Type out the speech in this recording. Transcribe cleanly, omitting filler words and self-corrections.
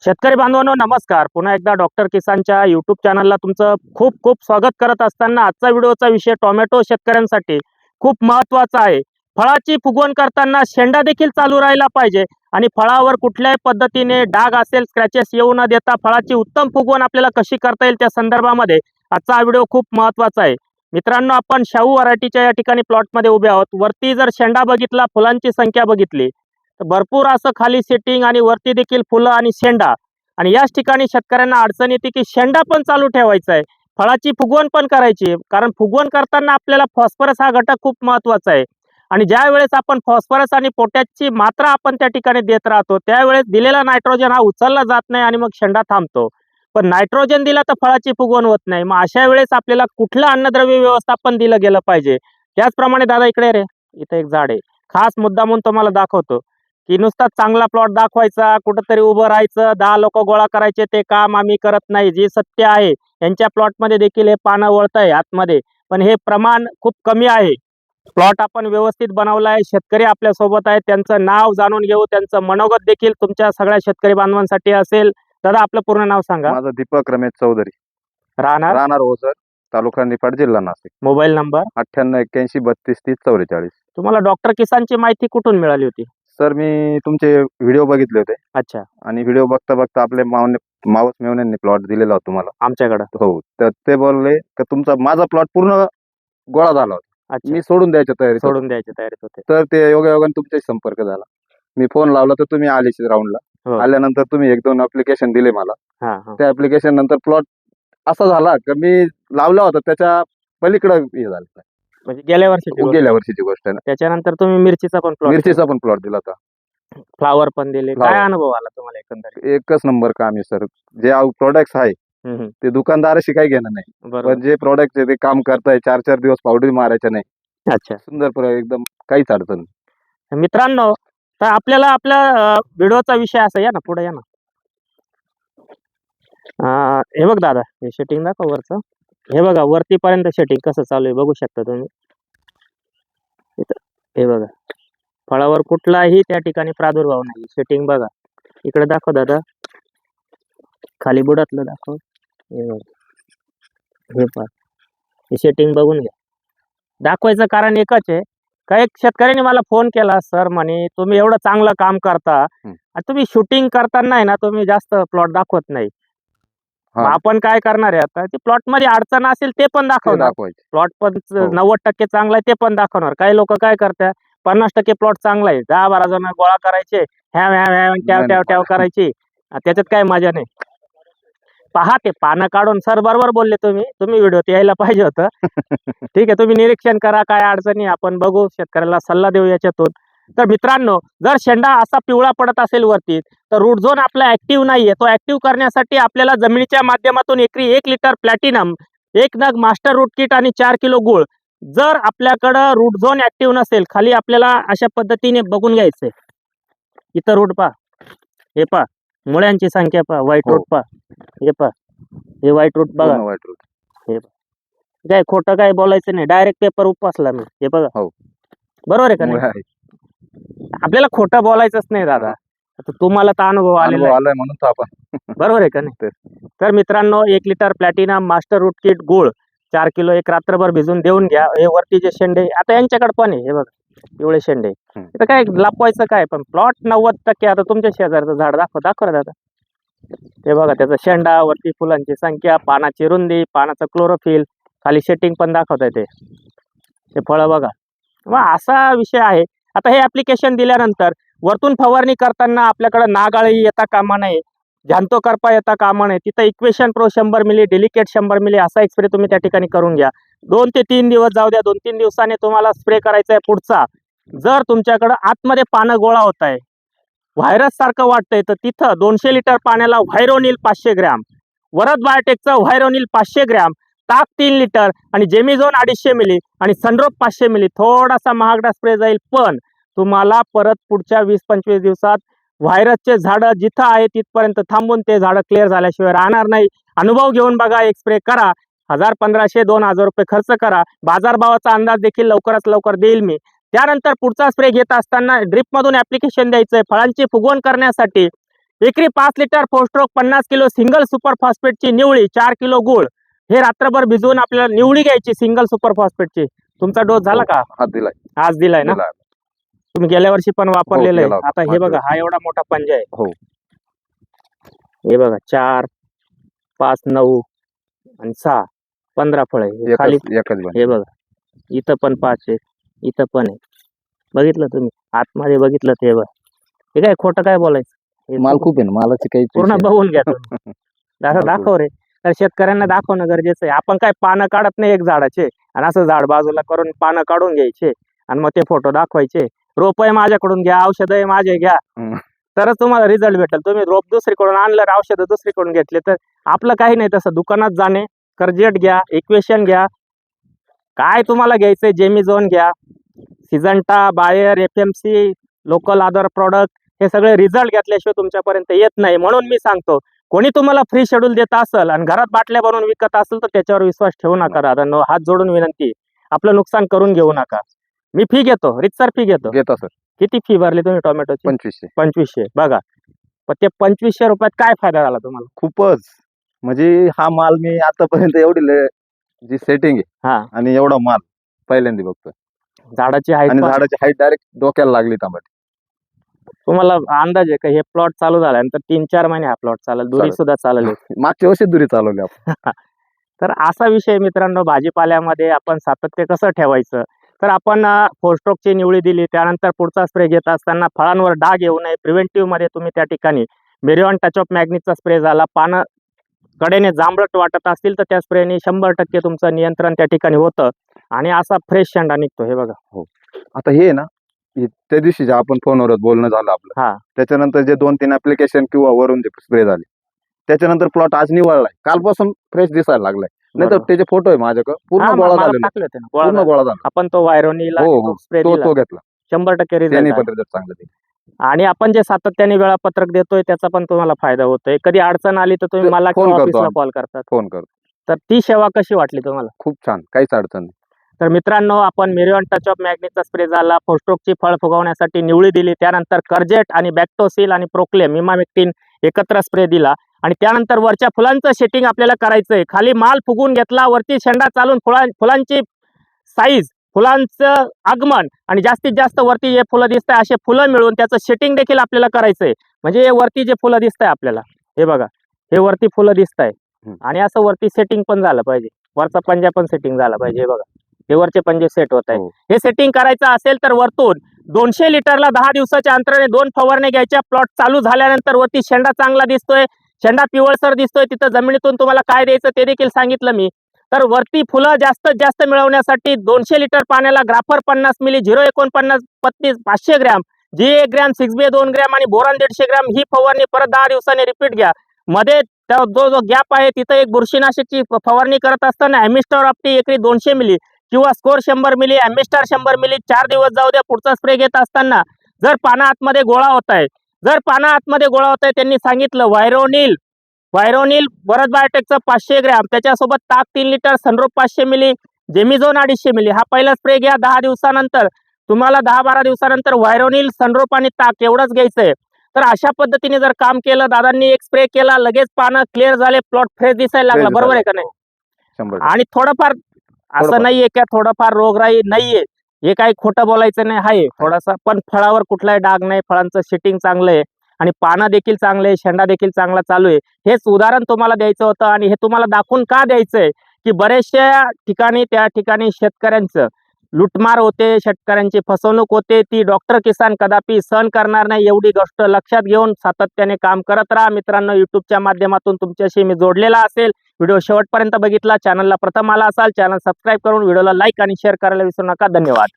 शेतकरी बांधवांनो नमस्कार. पुन्हा एकदा डॉक्टर किसानच्या यूट्यूब चॅनलला तुमचं खूप खूप स्वागत करत असताना आजचा व्हिडिओचा विषय टोमॅटो शेतकऱ्यांसाठी खूप महत्त्वाचा आहे. फळाची फुगवण करताना शेंडा देखील चालू राहिला पाहिजे आणि फळावर कुठल्याही पद्धतीने डाग असेल, स्क्रॅचेस येऊ न देता फळाची उत्तम फुगवण आपल्याला कशी करता येईल त्या संदर्भामध्ये आजचा हा व्हिडिओ खूप महत्त्वाचा आहे. मित्रांनो, आपण शाहू व्हरायटीच्या या ठिकाणी प्लॉटमध्ये उभे आहोत. वरती जर शेंडा बघितला, फुलांची संख्या बघितली तर भरपूर असं खाली सेटिंग आणि वरती देखील फुलं आणि शेंडा. आणि याच ठिकाणी शेतकऱ्यांना अडचण येते की शेंडा पण चालू ठेवायचा आहे, फळाची फुगवण पण करायची आहे. कारण फुगवण करताना आपल्याला फॉस्फरस हा घटक खूप महत्त्वाचा आहे. आणि ज्या वेळेस आपण फॉस्फरस आणि पोटॅशची मात्रा आपण त्या ठिकाणी देत राहतो, त्यावेळेस दिलेला नायट्रोजन हा उचलला जात नाही आणि मग शेंडा थांबतो. पण नायट्रोजन दिला तर फळाची फुगवण होत नाही. मग अशा वेळेस आपल्याला कुठलं अन्नद्रव्य व्यवस्थापन दिलं गेलं पाहिजे. त्याचप्रमाणे दादा इकडे रे, इथं एक झाड आहे. खास मुद्दा म्हणून तुम्हाला दाखवतो की नुसता चांगला प्लॉट दाखवायचा, कुठंतरी उभं राहायचं, 10 लोक गोळा करायचे, ते काम आम्ही करत नाही. जे सत्य आहे, यांच्या प्लॉटमध्ये देखील हे पानं वळतंय आतमध्ये, पण हे प्रमाण खूप कमी आहे. प्लॉट आपण व्यवस्थित बनवला आहे, शेतकरी आपल्या सोबत आहे, त्यांचं नाव जाणून घेऊ, त्यांचं मनोगत देखील तुमच्या सगळ्या शेतकरी बांधवांसाठी असेल. दादा आपलं पूर्ण नाव सांगा. माझं दीपक रमेश चौधरी, राहणार, राहणार ओझर, तालुका निफाड, जिल्हा नाशिक. Mobile number. 9881323044. तुम्हाला डॉक्टर किसानची माहिती कुठून मिळाली होती? सर, मी तुमचे व्हिडिओ बघितले होते अच्छा, आणि व्हिडिओ बघता बघता आपले मावस मेवण्यांनी प्लॉट दिलेला होता तुम्हाला. आमच्याकडं. हो, तर ते बोलले की माझा प्लॉट पूर्ण गोळा झाला होता, अच्छा, मी सोडून द्यायच्या तयारीत होतो. सोडून द्यायची तयारीत होते. तर ते योगायोगाने तुमच्याशी संपर्क झाला. मी फोन लावला तर तुम्ही आले राऊंडला. हो. आल्यानंतर तुम्ही 1-2 ऍप्लिकेशन दिले मला. हा हा. त्या ऍप्लिकेशन नंतर प्लॉट असा झाला की मी लावला होता त्याच्या पलीकडे हे झालं. म्हणजे गेल्या वर्षी गेल्या वर्षीची गोष्ट आहे ना. त्याच्यानंतर तुम्ही मिरचीचा पण प्लॉट, मिरचीचा पण प्लॉट दिला होता. फ्लावर पण दिले. Flower. काय अनुभव आला तुम्हाला एकंदरीत? एकच नंबर काम आहे सर. जे प्रोडक्ट्स आहे ते दुकानदाराशी काही घेणं नाही, बरोबर. पण जे प्रोडक्ट ते काम करताय, 4-4 दिवस पावडर मारायचं नाही. अच्छा, सुंदर एकदम काहीच अडचण नाही. मित्रांनो, तर आपल्याला आपल्या व्हिडिओचा विषय असा, या ना पुढे या ना. हे बघ दादा, हे सेटिंग दाखव वरचं. हे बघा वरती पर्यंत सेटिंग कसं चालू आहे बघू शकता तुम्ही. इथं हे बघा, फळावर कुठलाही त्या ठिकाणी प्रादुर्भाव नाही. सेटिंग बघा, इकडे दाखव दादा, खाली बुडातलं दाखव. हे बघा, हे पहा, हे सेटिंग बघून घ्या. दाखवायचं कारण एकच आहे. काही शेतकऱ्यांनी मला फोन केला, सर म्हणे तुम्ही एवढं चांगलं काम करता आणि तुम्ही शूटिंग करताना आहे ना, तुम्ही जास्त प्लॉट दाखवत नाही. मग आपण काय करणार आहे आता, ते प्लॉट मध्ये अडचण असेल ते पण दाखवणार. प्लॉट पण 90% चांगला आहे ते पण दाखवणार. काही लोक काय करतात, 50% प्लॉट चांगला आहे, 10-12 जण गोळा करायचे, ह्या ह्या ह्या टॅव टॅव टॅव करायची, त्याच्यात काय मजा नाही. पहा ते पानं काढून, सर बरोबर बोलले तुम्ही व्हिडिओत यायला पाहिजे होतं. ठीक आहे, तुम्ही निरीक्षण करा, काय अडचणी आपण बघू, शेतकऱ्याला सल्ला देऊ याच्यातून. तर मित्रांनो, जर शेंडा असा पिवळा पडत असेल वरती, तर रूट झोन आपला ऍक्टिव्ह नाहीये. तो ऍक्टिव्ह करण्यासाठी आपल्याला जमिनीच्या माध्यमातून एकरी 1 लिटर प्लॅटिनम, 1 नग मास्टर रूट किट आणि 4 किलो गुळ. जर आपल्याकडं रूट झोन ऍक्टिव्ह नसेल, खाली आपल्याला अशा पद्धतीने बघून घ्यायचंय. इथं रूट पहा, हे पहा, मुळ्यांची संख्या पहा, व्हाईट रूट पहा, हे पहा, हे व्हाईट रूट बघा. हे काय खोटं काय बोलायचं नाही, डायरेक्ट पेपर उपसला मी. हे बघा, बरोबर आहे का नाही? आपल्याला खोटं बोलायचंच नाही दादा. आता तुम्हाला तर अनुभव आलेला आहे म्हणून आपण बरोबर आहे का नाही? तर मित्रांनो, 1 litre platinum, master root kit, गुळ 4 किलो एक रात्रभर भिजून देऊन घ्या. हे वरती जे शेंडे आता यांच्याकडे पण आहे, हे बघा पिवळे शेंडे. इथं काय लपवायचं काय, पण प्लॉट 90%. आता तुमच्या शेजारचं झाड दाखव रे दादा. हे बघा, त्याचा शेंडा, वरती फुलांची संख्या, पानाची रुंदी, पानाचं क्लोरोफिल, खाली सेटिंग पण दाखवता येते. हे फळं बघा. मग असा विषय आहे. आता हे ऍप्लिकेशन दिल्यानंतर वरतून फवारणी करताना आपल्याकडे नागाळी येता कामा नये, झांतो करपा येता कामा नये. तिथं equation pro 100 ml, delicate 100 ml असा एक स्प्रे तुम्ही त्या ठिकाणी करून घ्या. 2 ते 3 दिवस जाऊ द्या. 2-3 दिवसाने तुम्हाला स्प्रे करायचा आहे पुढचा. जर तुमच्याकडं आतमध्ये पानं गोळा होत आहे, व्हायरस सारखं वाटतंय, तर तिथं 200 लिटर पाण्याला व्हायरोनिल 500 ग्रॅम, वरद बायोटेकचं व्हायरोनिल 500 ग्रॅम, ताक 3 लिटर आणि जेमिझोन 250 मिली आणि सनरोप 500 मिली. थोडासा महागडा स्प्रे जाईल, पण तुम्हाला परत पुढच्या 20-25 दिवसात व्हायरसचे झाडं जिथं आहे तिथपर्यंत थांबून ते झाडं क्लिअर झाल्याशिवाय राहणार नाही. अनुभव घेऊन बघा, एक स्प्रे करा. 1000, 1500, 2000 रुपये खर्च करा. बाजारभावाचा अंदाज देखील लवकरात लवकर देईल मी. त्यानंतर पुढचा स्प्रे घेत असताना ड्रिपमधून ऍप्लिकेशन द्यायचंय. फळांची फुगवण करण्यासाठी एकरी 5 लिटर फोस्ट्रोक 50 किलो सिंगल सुपर फॉस्फेटची निवळी 4 किलो गुळ हे रात्रभर भिजवून आपल्याला निवळी घ्यायची सिंगल सुपर फॉस्फेटची. तुमचा डोस झाला का? हा दिलाय. आज दिलाय ना? दिलाय. तुम्ही गेल्या वर्षी पण वापरलेलं गेला आहे. होता. आता हे मागच्या बघा हा एवढा मोठा पंजा आहे. हो. हे बघा 4 5 9 आणि 6 15 फळ आहे खाली. एकच बन. हे बघा इथं पण 5 आहे, इथं पण आहे. बघितलं तुम्ही आतमध्ये बघितलं ते बघा. हे काय खोटं काय बोलायचं? हे माल खूप आहे ना, मालाचे काही पूर्ण पैसे बघून घ्या तुम्ही. दादा दाखव रे. तर शेतकऱ्यांना दाखवणं गरजेचं आहे. आपण काय पानं काढत नाही एक झाडाचे आणि असं झाड बाजूला करून पानं काढून घ्यायचे आणि मग ते फोटो दाखवायचे. रोप आहे माझ्याकडून घ्या, औषध आहे माझे घ्या, हम्म. तरच तुम्हाला रिझल्ट भेटेल. तुम्ही रोप दुसरीकडून आणलं, औषध दुसरीकडून घेतले तर आपलं काही नाही. तसं दुकानात जाणे, कर्जेट घ्या, इक्वेशन घ्या, काय तुम्हाला घ्यायचंय जेमिझोन घ्या, Syngenta, Bayer, FMC, local other product, हे सगळे रिझल्ट घेतल्याशिवाय तुमच्यापर्यंत येत नाही. म्हणून मी सांगतो, कोणी तुम्हाला फ्री शेड्यूल देत असेल आणि घरात बाटल्या बनवून विकत असेल तर त्याच्यावर विश्वास ठेवू नका दादा. हात जोडून विनंती, आपलं नुकसान करून घेऊ नका. मी फी घेतो, रितसर फी घेतो. घेता सर. किती फी भरली तुम्ही टोमॅटोची? 2500. 2500. बघा पण ते 2500 रुपयात काय फायदा झाला तुम्हाला? खूपच म्हणजे हा माल मी आतापर्यंत जी सेटिंग आहे हा आणि एवढा माल पहिल्यांदा बघतोय. झाडाची आणि हाईट झाडाची हाईट डायरेक्ट डोक्याला लागली टमाटे. तुम्हाला अंदाज आहे का हे प्लॉट चालू झाल्यानंतर 3-4 महिने हा प्लॉट चालेल, दुरी चालेल. सुद्धा चालेल. मागच्या वर्षी दुरी चालवली आपण. तर असा विषय मित्रांनो, भाजीपाल्यामध्ये आपण सातत्य कसं ठेवायचं. तर आपण फोस्ट्रोकची निवळी दिली, त्यानंतर पुढचा स्प्रे घेत असताना फळांवर डाग येऊ नये प्रिव्हेंटिव्ह मध्ये तुम्ही त्या ठिकाणी मेरिऑन टच ऑफ मॅग्नीजचा स्प्रे झाला. पानं कडेने जांभळट वाटत असतील तर त्या स्प्रेने 100% तुमचं नियंत्रण त्या ठिकाणी होतं आणि असा फ्रेश शेंडा निघतो. हे बघा. हो. आता हे ना, त्या दिवशी जे आपण फोनवर बोलणं झालं आपलं, हा त्याच्यानंतर जे 2-3 ऍप्लिकेशन किंवा वरून जे स्प्रे झाले त्याच्यानंतर प्लॉट आज निवळलाय, कालपासून फ्रेश दिसायला लागलाय. नाही तर बरोबर. त्याचे फोटो आहे माझ्याकडे, पूर्ण हा, गोळा मला झालेला, टाकले होते ना, गोळा पूर्ण झाला. गोळा झाला. आपण तो वायरोनिल हो हो, स्प्रे तो दिला, तो घेतला 100% त्याने रिझल्ट. पण रिझल्ट चांगला दिला. आणि आपण जे सातत्याने वेळापत्रक देतोय त्याचा पण तुम्हाला फायदा होतोय. कधी अडचण आली तर तुम्ही ते मला फोन किंवा करतो ऑफिसला आम्ही. कॉल करतात. फोन करतो. तर ती सेवा कशी वाटली तुम्हाला? खूप छान, काहीच अडचण नाही. तर मित्रांनो, आपण मेरिऑन टच ऑफ मॅग्नीजचा स्प्रे झाला, फोस्ट्रोकची फळ फुगवण्यासाठी निवळी दिली, त्यानंतर कर्जेट आणि बॅक्टोसिल आणि प्रोक्लेम इमामेक्टिन एकत्र स्प्रे दिला आणि त्यानंतर वरच्या फुलांचं सेटिंग आपल्याला करायचंय. खाली माल फुगून घेतला, वरती शेंडा चालून फुलांची साईज, फुलांचं आगमन आणि जास्तीत जास्त वरती जे फुलं दिसत आहे असे फुलं मिळून त्याचं सेटिंग देखील आपल्याला करायचंय. म्हणजे हे वरती जे फुलं दिसत आहे आपल्याला, हे बघा, हे वरती फुलं दिसत आहे आणि असं वरती सेटिंग पण झालं पाहिजे. वरचा पंजा पण सेटिंग झाला पाहिजे. हे बघा, हे वरचे पंजे सेट होत आहे. हो. हे सेटिंग करायचं असेल तर वरतून 200 लिटरला 10 दिवसाच्या अंतराने 2 फवारण्या घ्यायच्या. प्लॉट चालू झाल्यानंतर वरती शेंडा चांगला दिसतोय, शेंडा पिवळसर दिसतोय, तिथं जमिनीतून तुम्हाला काय द्यायचं ते देखील सांगितलं मी. तर वरती फुलं जास्तीत जास्त मिळवण्यासाठी 200 लिटर पाण्याला ग्राफर 50 ml, 049 35 500 gram, GA 1 gram, 6B 2 gram आणि बोरॉन 150 ग्रॅम ही फवारणी परत 10 दिवसांनी रिपीट घ्या. मध्ये जो गॅप आहे तिथं एक बुरशीनाशकची फवारणी करत असताना ॲमिस्टर ऑप्टी एकरी 200 मिली किंवा स्कोर 100 मिली, ॲमिस्टर 100 मिली 4 दिवस जाऊ द्या. पुढचा स्प्रे घेत असताना जर पाना आतमध्ये गोळा होत आहे, त्यांनी सांगितलं व्हायरोनिल भरत बायोटेकचं 500 ग्रॅम, त्याच्यासोबत ताक 3 लिटर, सनरूप 500 मिली, जेमिझोन 250 मिली. हा पहिला स्प्रे घ्या. 10 दिवसानंतर तुम्हाला 10-12 दिवसानंतर व्हायरोनिल, सनरूप आणि ताक एवढंच घ्यायचंय. तर अशा पद्धतीने जर काम केलं, दादांनी एक स्प्रे केला, लगेच पानं क्लिअर झाले, प्लॉट फ्रेश दिसायला लागला. बरोबर आहे का नाही? 100%. आणि थोडंफार असं नाहीये का थोडंफार रोगराई नाहीये, हे काही खोटं बोलायचं नाही, आहे थोडासा, पण फळावर कुठलाही डाग नाही, फळांचं सेटिंग चांगलं आहे आणि पानं देखील चांगले आहे, शेंडा देखील चांगला चालू आहे. हेच उदाहरण तुम्हाला द्यायचं होतं आणि हे तुम्हाला दाखवून का द्यायचंय की बरेचशा ठिकाणी त्या ठिकाणी शेतकऱ्यांचं लुटमार होते, शेतकऱ्यांची फसवणूक होते, ती डॉक्टर किसान कदापि सहन करणार नाही. एवढी गोष्ट लक्षात घेऊन सातत्याने काम करत राहा मित्रांनो. युट्यूबच्या माध्यमातून तुमच्याशी मी जोडलेला असेल. व्हिडिओ शेवटपर्यंत बघितला, चॅनलला प्रथम आला असाल, चॅनल सबस्क्राईब करून व्हिडिओला लाईक आणि शेअर करायला विसरू नका. धन्यवाद.